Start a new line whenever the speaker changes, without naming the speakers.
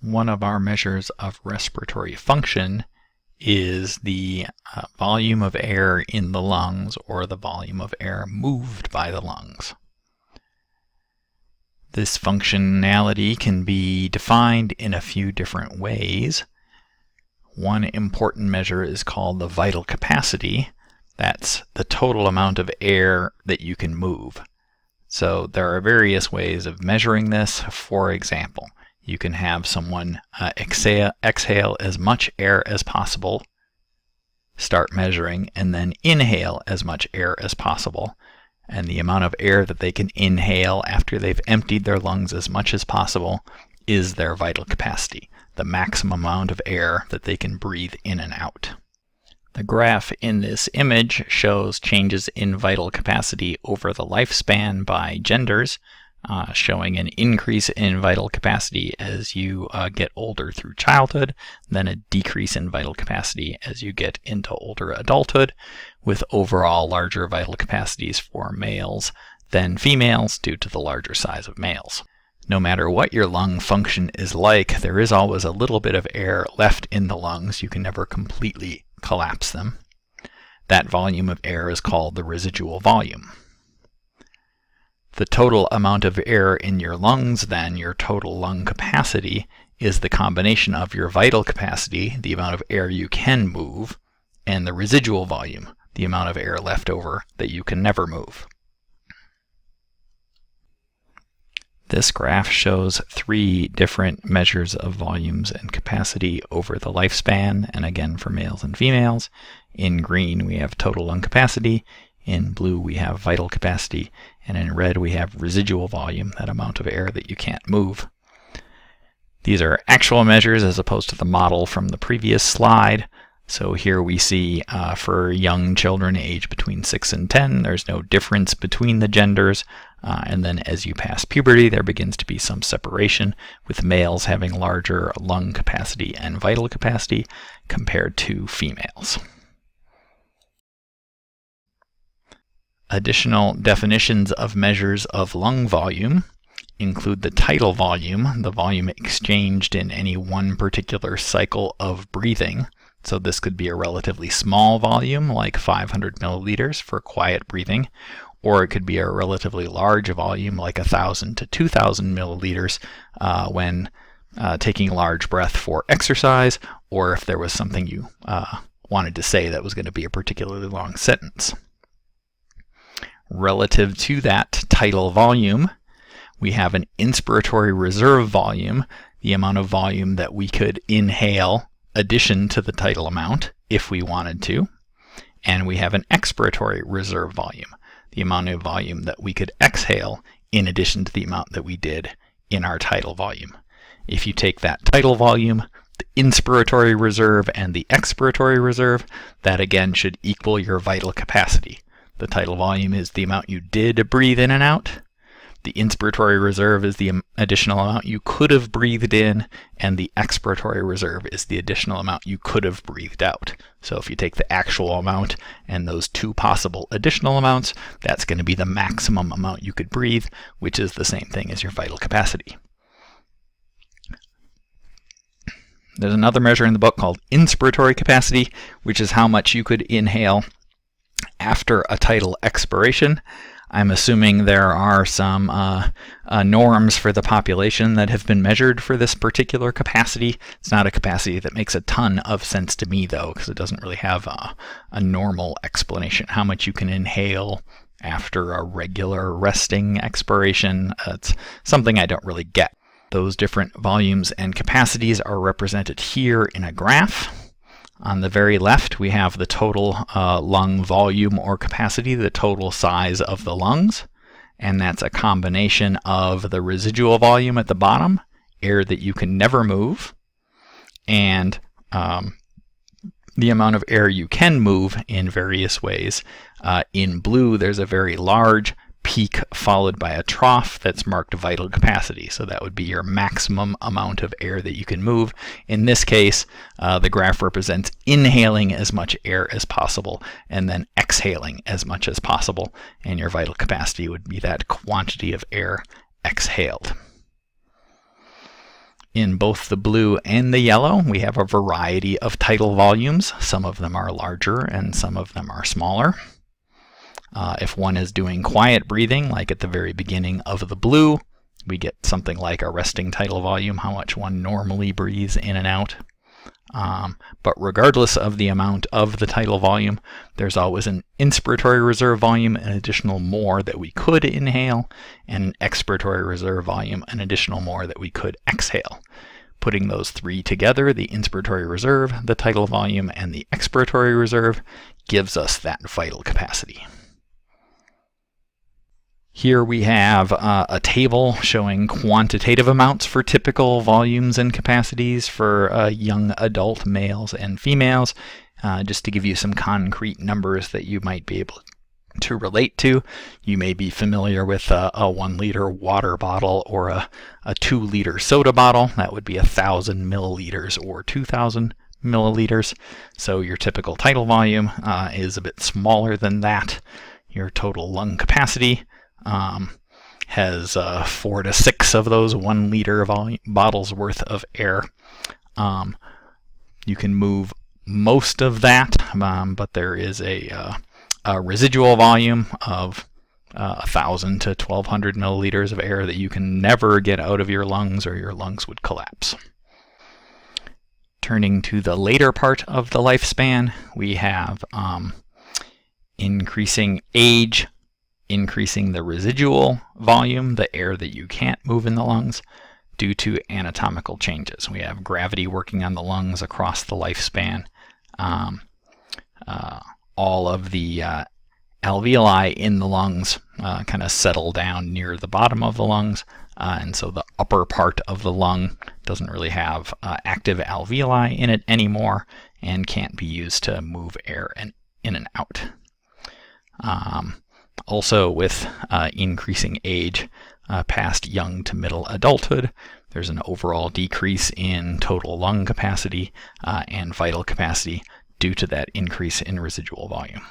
One of our measures of respiratory function is the volume of air in the lungs, or the volume of air moved by the lungs. This functionality can be defined in a few different ways. One important measure is called the vital capacity. That's the total amount of air that you can move. So there are various ways of measuring this. For example, you can have someone exhale as much air as possible, start measuring, and then inhale as much air as possible. And the amount of air that they can inhale after they've emptied their lungs as much as possible is their vital capacity, the maximum amount of air that they can breathe in and out. The graph in this image shows changes in vital capacity over the lifespan by genders, showing an increase in vital capacity as you get older through childhood, then a decrease in vital capacity as you get into older adulthood, with overall larger vital capacities for males than females due to the larger size of males. No matter what your lung function is like, there is always a little bit of air left in the lungs. You can never completely collapse them. That volume of air is called the residual volume. The total amount of air in your lungs, then, your total lung capacity, is the combination of your vital capacity, the amount of air you can move, and the residual volume, the amount of air left over that you can never move. This graph shows three different measures of volumes and capacity over the lifespan, and again for males and females. In green we have total lung capacity, in blue we have vital capacity, and in red we have residual volume, that amount of air that you can't move. These are actual measures as opposed to the model from the previous slide. So here we see for young children aged between 6 and 10, there's no difference between the genders. And then as you pass puberty, there begins to be some separation, with males having larger lung capacity and vital capacity compared to females. Additional definitions of measures of lung volume include the tidal volume, the volume exchanged in any one particular cycle of breathing. So this could be a relatively small volume, like 500 milliliters for quiet breathing, or it could be a relatively large volume, like 1,000 to 2,000 milliliters when taking a large breath for exercise, or if there was something you wanted to say that was going to be a particularly long sentence. Relative to that tidal volume, we have an inspiratory reserve volume, the amount of volume that we could inhale addition to the tidal amount if we wanted to, and we have an expiratory reserve volume, the amount of volume that we could exhale in addition to the amount that we did in our tidal volume. If you take that tidal volume, the inspiratory reserve, and the expiratory reserve, that again should equal your vital capacity. The tidal volume is the amount you did breathe in and out. The inspiratory reserve is the additional amount you could have breathed in, and the expiratory reserve is the additional amount you could have breathed out. So if you take the actual amount and those two possible additional amounts, that's going to be the maximum amount you could breathe, which is the same thing as your vital capacity. There's another measure in the book called inspiratory capacity, which is how much you could inhale after a tidal expiration. I'm assuming there are some norms for the population that have been measured for this particular capacity. It's not a capacity that makes a ton of sense to me, though, because it doesn't really have a normal explanation. How much you can inhale after a regular resting expiration, it's something I don't really get. Those different volumes and capacities are represented here in a graph. On the very left, we have the total lung volume or capacity, the total size of the lungs, and that's a combination of the residual volume at the bottom, air that you can never move, and the amount of air you can move in various ways. In blue, there's a very large peak followed by a trough that's marked vital capacity. So that would be your maximum amount of air that you can move. In this case, the graph represents inhaling as much air as possible and then exhaling as much as possible. And your vital capacity would be that quantity of air exhaled. In both the blue and the yellow, we have a variety of tidal volumes. Some of them are larger and some of them are smaller. If one is doing quiet breathing, like at the very beginning of the blue, we get something like a resting tidal volume, how much one normally breathes in and out. But regardless of the amount of the tidal volume, there's always an inspiratory reserve volume, an additional more that we could inhale, and an expiratory reserve volume, an additional more that we could exhale. Putting those three together, the inspiratory reserve, the tidal volume, and the expiratory reserve, gives us that vital capacity. Here we have a table showing quantitative amounts for typical volumes and capacities for young adult males and females, just to give you some concrete numbers that you might be able to relate to. You may be familiar with a 1 liter water bottle or a 2 liter soda bottle. That would be 1,000 milliliters or 2,000 milliliters. So your typical tidal volume is a bit smaller than that. Your total lung capacity has 4 to 6 of those 1 liter bottles worth of air. You can move most of that, but there is a residual volume of 1,000 to 1,200 milliliters of air that you can never get out of your lungs, or your lungs would collapse. Turning to the later part of the lifespan, we have increasing age, increasing the residual volume, the air that you can't move in the lungs, due to anatomical changes. We have gravity working on the lungs across the lifespan. All of the alveoli in the lungs kind of settle down near the bottom of the lungs, and so the upper part of the lung doesn't really have active alveoli in it anymore and can't be used to move air in and out. Also, with increasing age past young to middle adulthood, there's an overall decrease in total lung capacity and vital capacity due to that increase in residual volume.